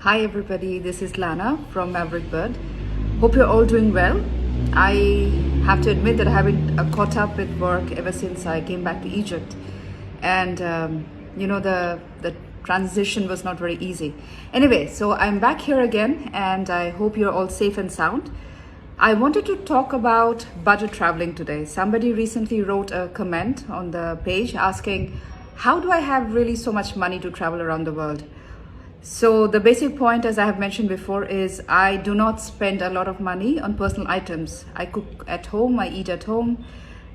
Hi everybody, this is Lana from Maverick Bird. Hope you're all doing well. I have to admit that I haven't caught up with work ever since I came back to Egypt. And the transition was not very easy. Anyway, so I'm back here again and I hope you're all safe and sound. I wanted to talk about budget traveling today. Somebody recently wrote a comment on the page asking, how do I have really so much money to travel around the world? So the basic point, as I have mentioned before, is I do not spend a lot of money on personal items. I cook at home, I eat at home.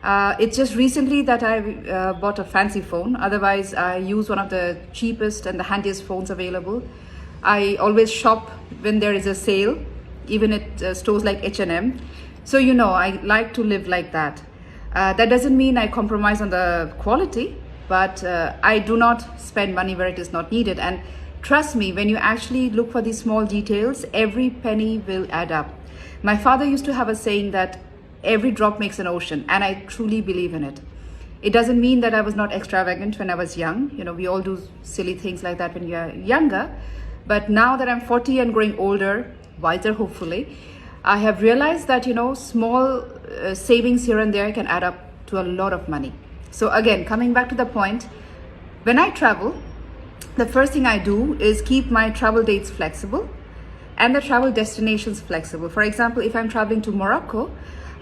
It's just recently that I bought a fancy phone. Otherwise, I use one of the cheapest and the handiest phones available. I always shop when there is a sale, even at stores like H&M. So, I like to live like that. That doesn't mean I compromise on the quality, but I do not spend money where it is not needed. And trust me, when you actually look for these small details, every penny will add up. My father used to have a saying that every drop makes an ocean, and I truly believe in it. It doesn't mean that I was not extravagant when I was young. We all do silly things like that when you're younger. But now that I'm 40 and growing older, wiser hopefully, I have realized that, small savings here and there can add up to a lot of money. So again, coming back to the point, when I travel, the first thing I do is keep my travel dates flexible and the travel destinations flexible. For example, if I'm traveling to Morocco,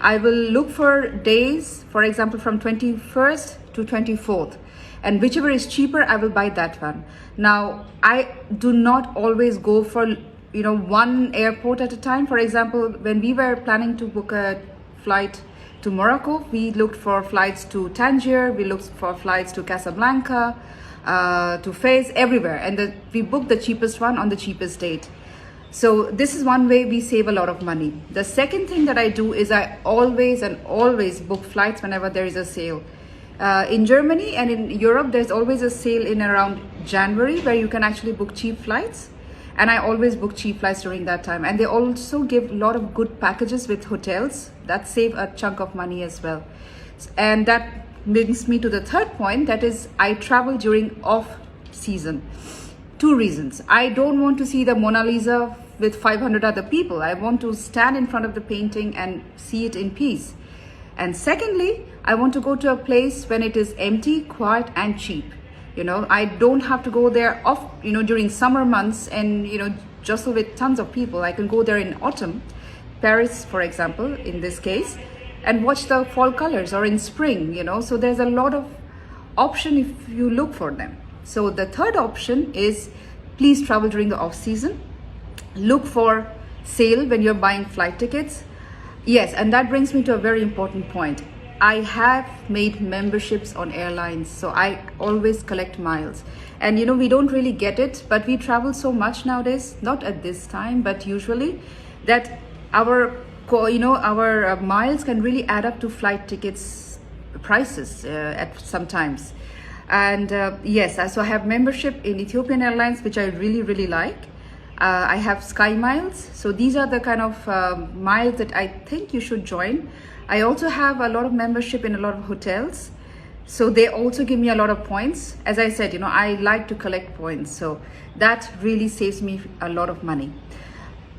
I will look for days, for example, from 21st to 24th. And whichever is cheaper, I will buy that one. Now, I do not always go for, one airport at a time. For example, when we were planning to book a flight to Morocco, we looked for flights to Tangier, we looked for flights to Casablanca, to Fez, everywhere, and we booked the cheapest one on the cheapest date. So this is one way we save a lot of money. The second thing that I do is I always book flights whenever there is a sale. In Germany and in Europe, there's always a sale in around January where you can actually book cheap flights, and I always book cheap flights during that time. And they also give a lot of good packages with hotels that save a chunk of money as well. And that brings me to the third point, that is I travel during off season. Two reasons. I don't want to see the Mona Lisa with 500 other people. I want to stand in front of the painting and see it in peace. And secondly, I want to go to a place when it is empty, quiet and cheap. I don't have to go there during summer months and jostle with tons of people. I can go there in autumn, Paris for example in this case, and watch the fall colors, or in spring, so there's a lot of option if you look for them. So the third option is, please travel during the off season. Look for sale when you're buying flight tickets. Yes, and that brings me to a very important point. I have made memberships on airlines, so I always collect miles. And we don't really get it, but we travel so much nowadays, not at this time, but usually, that our miles can really add up to flight tickets prices at sometimes. And yes, so I have membership in Ethiopian Airlines, which I really like. I have Sky Miles. So these are the kind of miles that I think you should join. I also have a lot of membership in a lot of hotels. So they also give me a lot of points. As I said, I like to collect points. So that really saves me a lot of money.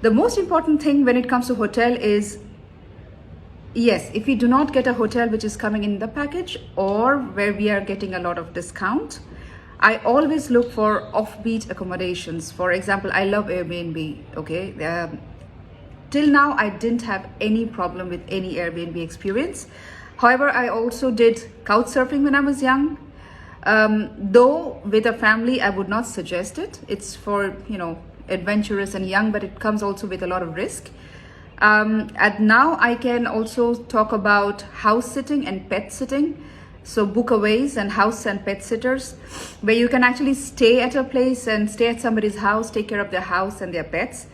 The most important thing when it comes to hotel is, yes, if we do not get a hotel which is coming in the package or where we are getting a lot of discount, I always look for offbeat accommodations. For example, I love Airbnb, okay? Till now, I didn't have any problem with any Airbnb experience. However, I also did couch surfing when I was young. Though with a family, I would not suggest it. It's for, adventurous and young, but it comes also with a lot of risk. And now I can also talk about house sitting and pet sitting. So bookaways and house and pet sitters, where you can actually stay at a place and stay at somebody's house, take care of their house and their pets.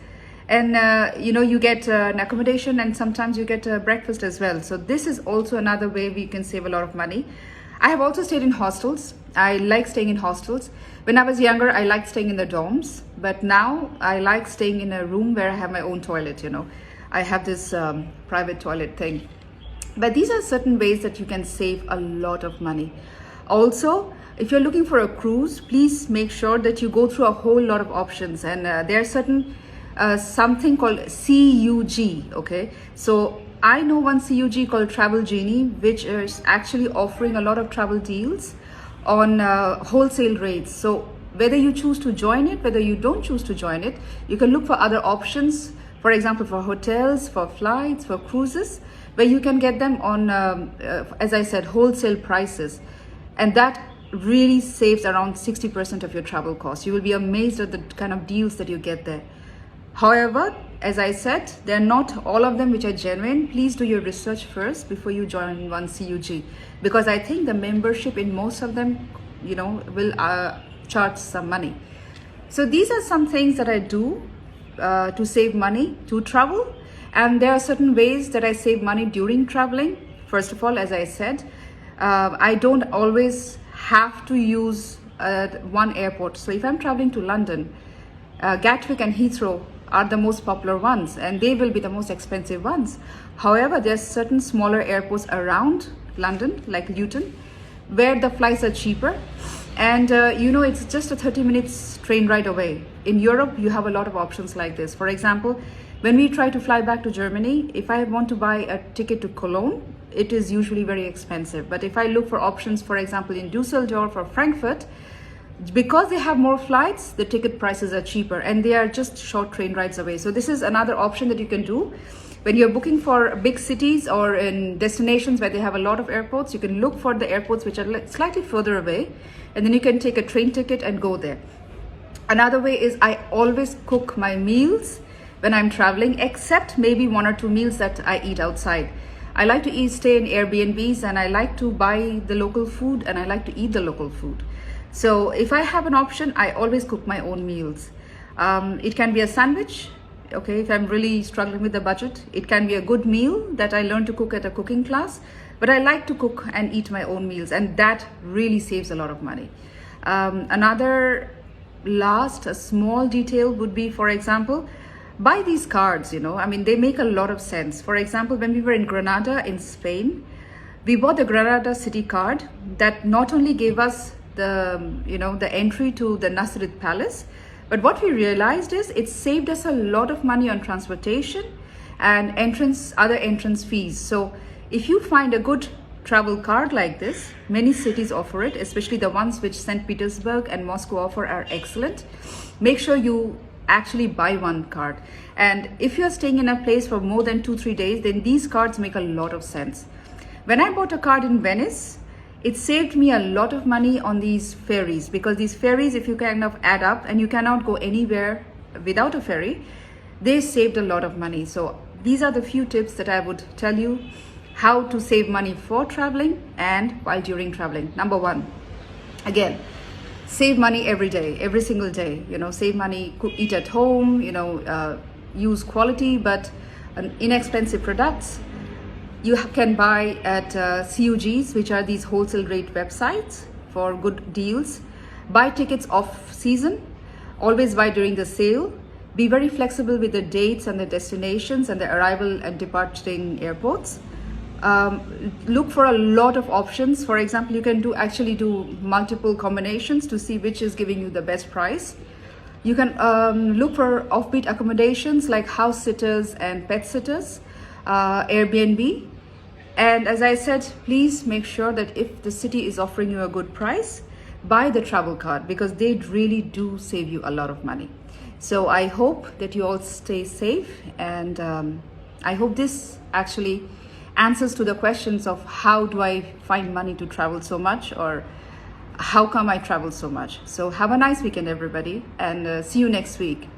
And you get an accommodation, and sometimes you get a breakfast as well. So this is also another way we can save a lot of money. I have also stayed in hostels. I like staying in hostels. When I was younger, I liked staying in the dorms, but now I like staying in a room where I have my own toilet, I have this private toilet thing. But these are certain ways that you can save a lot of money. Also, If you're looking for a cruise, please make sure that you go through a whole lot of options, and there are certain something called CUG. Okay, so I know one CUG called Travel Genie, which is actually offering a lot of travel deals on wholesale rates. So whether you choose to join it, whether you don't choose to join it, you can look for other options. For example, for hotels, for flights, for cruises, where you can get them on, as I said, wholesale prices, and that really saves around 60% of your travel costs. You will be amazed at the kind of deals that you get there. However, as I said, they're not all of them which are genuine. Please do your research first before you join one CUG, because I think the membership in most of them, will charge some money. So these are some things that I do to save money to travel, and there are certain ways that I save money during traveling. First of all, as I said, I don't always have to use one airport. So if I'm traveling to London, Gatwick and Heathrow are the most popular ones, and they will be the most expensive ones. However, there's certain smaller airports around London, like Luton, where the flights are cheaper, and it's just a 30 minutes train ride away. In Europe, you have a lot of options like this. For example, when we try to fly back to Germany, if I want to buy a ticket to Cologne, it is usually very expensive. But if I look for options, for example, in Dusseldorf or Frankfurt, because they have more flights, the ticket prices are cheaper, and they are just short train rides away. So this is another option that you can do. When you're booking for big cities or in destinations where they have a lot of airports, you can look for the airports which are slightly further away, and then you can take a train ticket and go there. Another way is I always cook my meals when I'm traveling, except maybe 1 or 2 meals that I eat outside. I like to stay in Airbnbs, and I like to buy the local food, and I like to eat the local food. So if I have an option, I always cook my own meals. It can be a sandwich, okay, if I'm really struggling with the budget. It can be a good meal that I learned to cook at a cooking class, but I like to cook and eat my own meals, and that really saves a lot of money. Another a small detail would be, for example, buy these cards. They make a lot of sense. For example, when we were in Granada in Spain, we bought the Granada City card that not only gave us the entry to the Nasrid Palace, but what we realized is it saved us a lot of money on transportation and other entrance fees. So if you find a good travel card like this, many cities offer it, especially the ones which St. Petersburg and Moscow offer are excellent. Make sure you actually buy one card. And if you're staying in a place for more than 2-3 days, then these cards make a lot of sense. When I bought a card in Venice, it saved me a lot of money on these ferries, because these ferries, if you kind of add up, and you cannot go anywhere without a ferry, they saved a lot of money. So these are the few tips that I would tell you how to save money for traveling and while during traveling. Number 1, again, save money every day, every single day. Save money, eat at home, use quality but inexpensive products. You can buy at CUGs, which are these wholesale rate websites for good deals. Buy tickets off season. Always buy during the sale. Be very flexible with the dates and the destinations and the arrival and departing airports. Look for a lot of options. For example, you can actually do multiple combinations to see which is giving you the best price. You can look for offbeat accommodations like house sitters and pet sitters, Airbnb. And as I said, please make sure that if the city is offering you a good price, buy the travel card, because they really do save you a lot of money. So I hope that you all stay safe, and I hope this actually answers to the questions of how do I find money to travel so much, or how come I travel so much. So have a nice weekend, everybody, and see you next week.